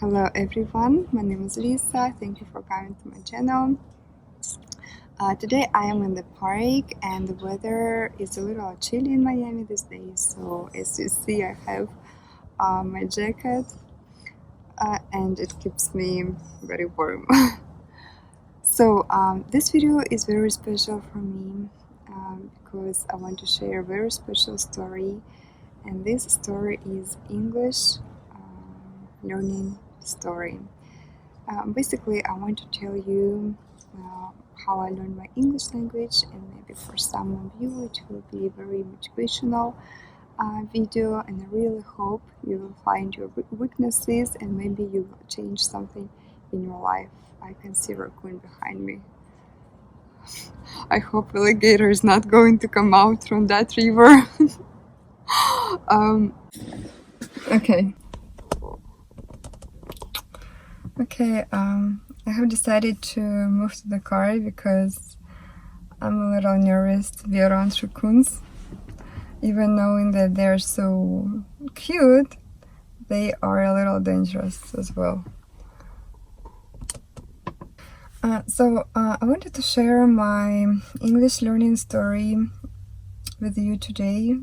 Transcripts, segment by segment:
Hello everyone, my name is Lisa. Thank you for coming to my channel. Today I am in the park and the weather is a little chilly in Miami these days. So as you see, I have my jacket and it keeps me very warm. So this video is very special for me because I want to share a very special story, and this story is English learning story. Basically, I want to tell you how I learned my English language, and maybe for some of you it will be a very motivational video, and I really hope you will find your weaknesses and maybe you will change something in your life. I can see raccoon behind me. I hope alligator is not going to come out from that river. Okay, I have decided to move to the car because I'm a little nervous to be around raccoons. Even knowing that they're so cute, they are a little dangerous as well. I wanted to share my English learning story with you today,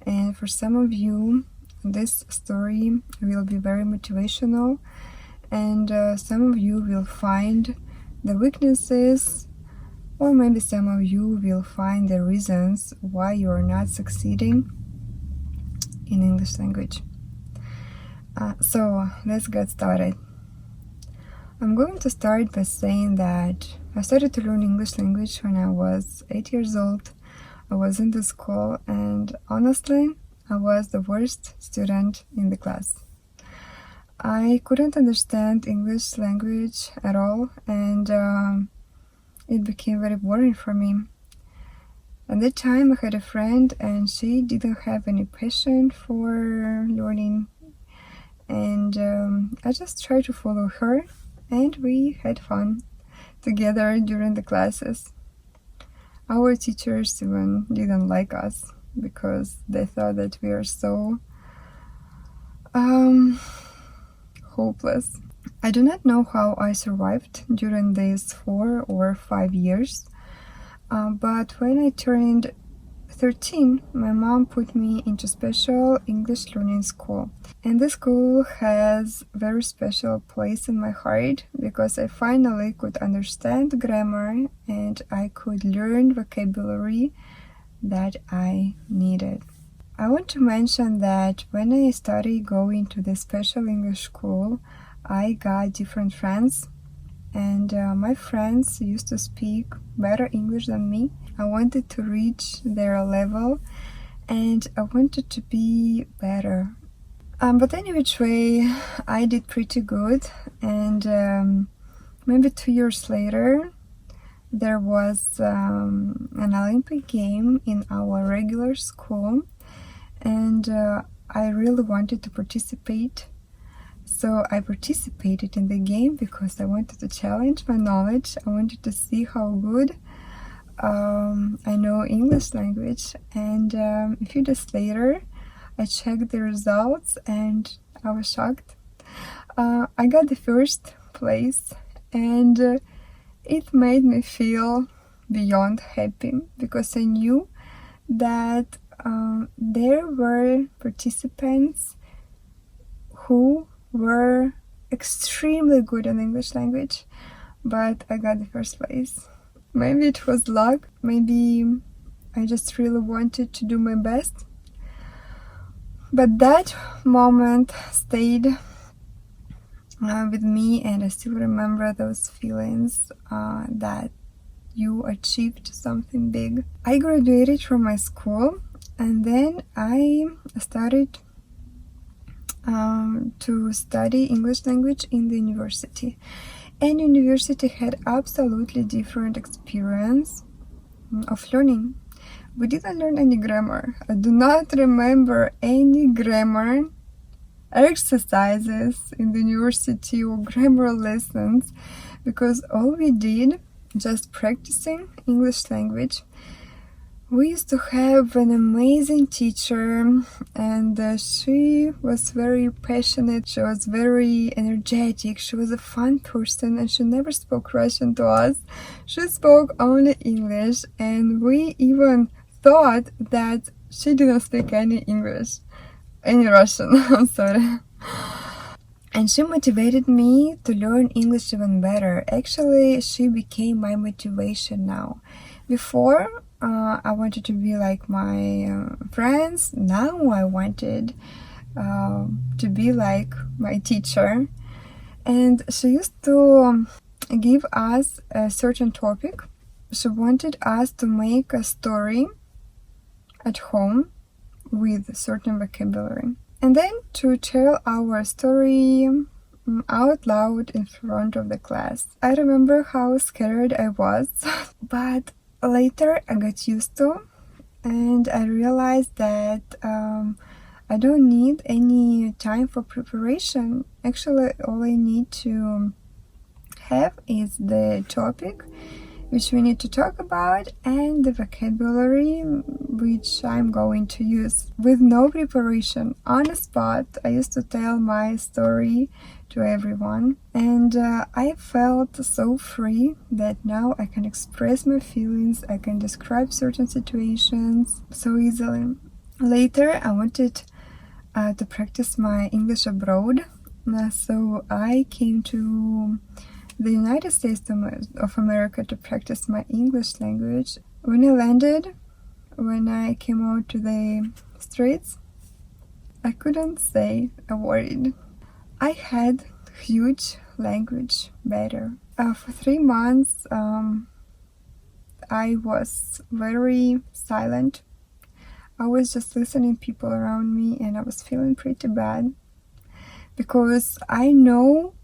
and for some of you this story will be very motivational, and some of you will find the weaknesses, or maybe some of you will find the reasons why you are not succeeding in English language. So let's get started. I'm going to start by saying that I started to learn English language when I was 8 years old. I was in the school, and honestly, I was the worst student in the class. I couldn't understand English language at all, and it became very boring for me. At that time, I had a friend, and she didn't have any passion for learning, and I just tried to follow her, and we had fun together during the classes. Our teachers even didn't like us because they thought that we are so hopeless. I do not know how I survived during these 4 or 5 years, but when I turned 13, my mom put me into special English learning school. And this school has a very special place in my heart because I finally could understand grammar and I could learn vocabulary that I needed. I want to mention that when I started going to the special English school, I got different friends, and my friends used to speak better English than me. I wanted to reach their level and I wanted to be better. But any which way, I did pretty good, and maybe 2 years later, there was an Olympic game in our regular school, and I really wanted to participate. So I participated in the game because I wanted to challenge my knowledge. I wanted to see how good I know English language, and a few days later I checked the results and I was shocked. I got the first place, and it made me feel beyond happy because I knew that there were participants who were extremely good in English language, but I got the first place. Maybe it was luck, maybe I just really wanted to do my best, but that moment stayed with me, and I still remember those feelings that you achieved something big. I graduated from my school, and then I started to study English language in the university. And university had absolutely different experience of learning. We didn't learn any grammar. I do not remember any grammar exercises in the university or grammar lessons, because all we did, just practicing English language. We used to have an amazing teacher, and she was very passionate, she was very energetic, she was a fun person, and she never spoke Russian to us. She spoke only English, and we even thought that she didn't speak any Russian, I'm sorry. And she motivated me to learn English even better. Actually, she became my motivation now. Before, I wanted to be like my friends. Now I wanted to be like my teacher. And she used to give us a certain topic. She wanted us to make a story at home with certain vocabulary. And then to tell our story out loud in front of the class. I remember how scared I was, but later I got used to, and I realized that I don't need any time for preparation. Actually, all I need to have is the topic which we need to talk about and the vocabulary which I'm going to use. With no preparation, on the spot, I used to tell my story to everyone, and I felt so free that now I can express my feelings, I can describe certain situations so easily. Later, I wanted to practice my English abroad, so I came to the United States of America to practice my English language. When I landed, when I came out to the streets, I couldn't say a word. I had huge language barrier. For 3 months, I was very silent. I was just listening people around me, and I was feeling pretty bad because I know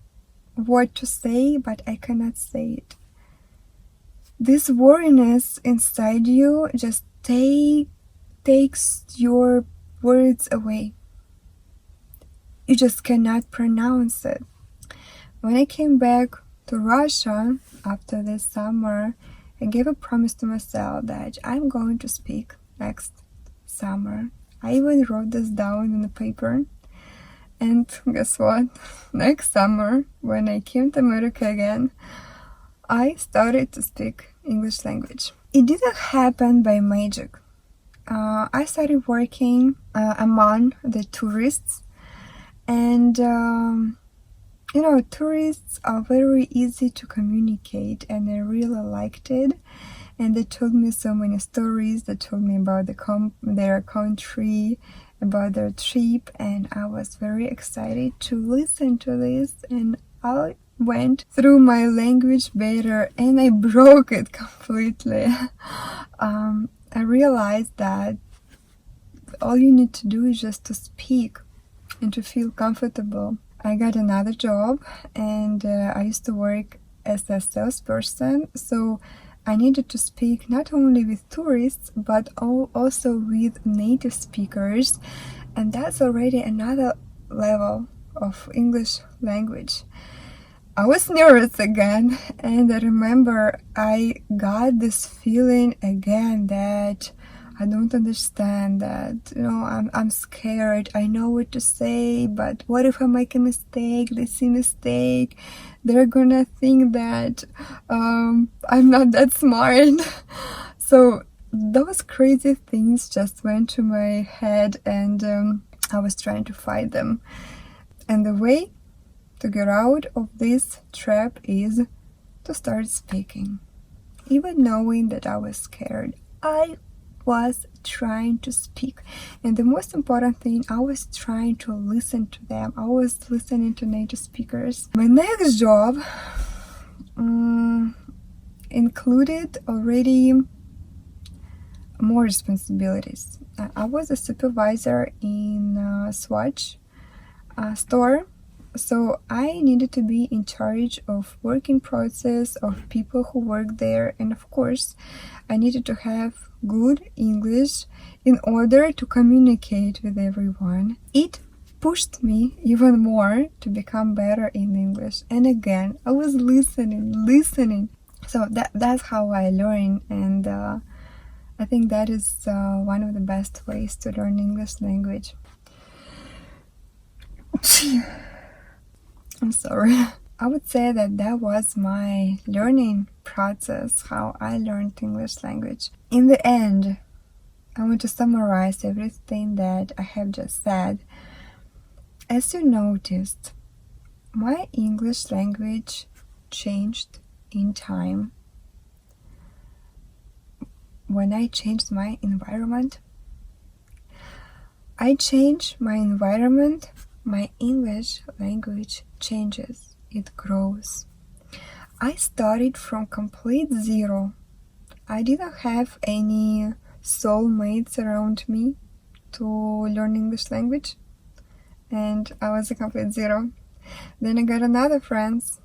what to say, but I cannot say it. This worriness inside you just takes your words away. You just cannot pronounce it. When I came back to Russia after this summer, I gave a promise to myself that I'm going to speak next summer. I even wrote this down on the paper. And guess what? Next summer, when I came to America again, I started to speak English language. It didn't happen by magic. I started working among the tourists, and tourists are very easy to communicate, and I really liked it. And they told me so many stories. They told me about their country, about their trip, and I was very excited to listen to this. And I went through my language barrier and I broke it completely. I realized that all you need to do is just to speak and to feel comfortable. I got another job, and I used to work as a salesperson, so I needed to speak not only with tourists, but also with native speakers, and that's already another level of English language. I was nervous again, and I remember I got this feeling again that I don't understand, that I'm scared. I know what to say, but what if I make a mistake? They see mistake, they're gonna think that I'm not that smart. So those crazy things just went to my head, and I was trying to fight them. And the way to get out of this trap is to start speaking. Even knowing that I was scared, I was trying to speak. And the most important thing, I was trying to listen to them. I was listening to native speakers. My next job included already more responsibilities. I was a supervisor in a Swatch store. So I needed to be in charge of working process, of people who work there, and of course I needed to have good English in order to communicate with everyone. It pushed me even more to become better in English. And again, I was listening. So that's how I learned, and I think that is one of the best ways to learn English language. I'm sorry. I would say that was my learning process, how I learned English language. In the end, I want to summarize everything that I have just said. As you noticed, my English language changed in time. When I changed my environment, my environment, my English language changes. It grows. I started from complete zero. I didn't have any soulmates around me to learn English language, and I was a complete zero. Then I got another friends,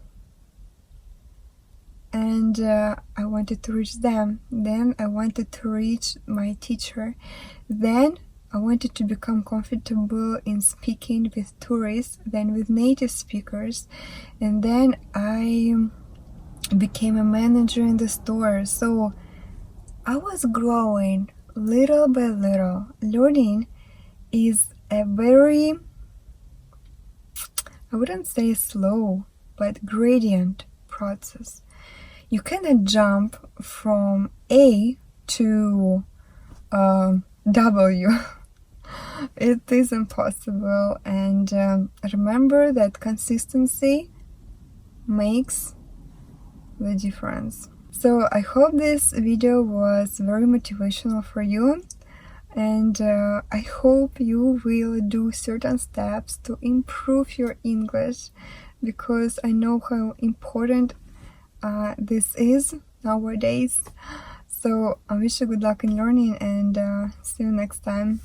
and I wanted to reach them. Then I wanted to reach my teacher. Then I wanted to become comfortable in speaking with tourists, then with native speakers, and then I became a manager in the store. So I was growing little by little. Learning is a very, I wouldn't say slow, but gradient process. You cannot jump from A to W. It is impossible, and remember that consistency makes the difference. So I hope this video was very motivational for you, and I hope you will do certain steps to improve your English, because I know how important this is nowadays. So I wish you good luck in learning, and see you next time.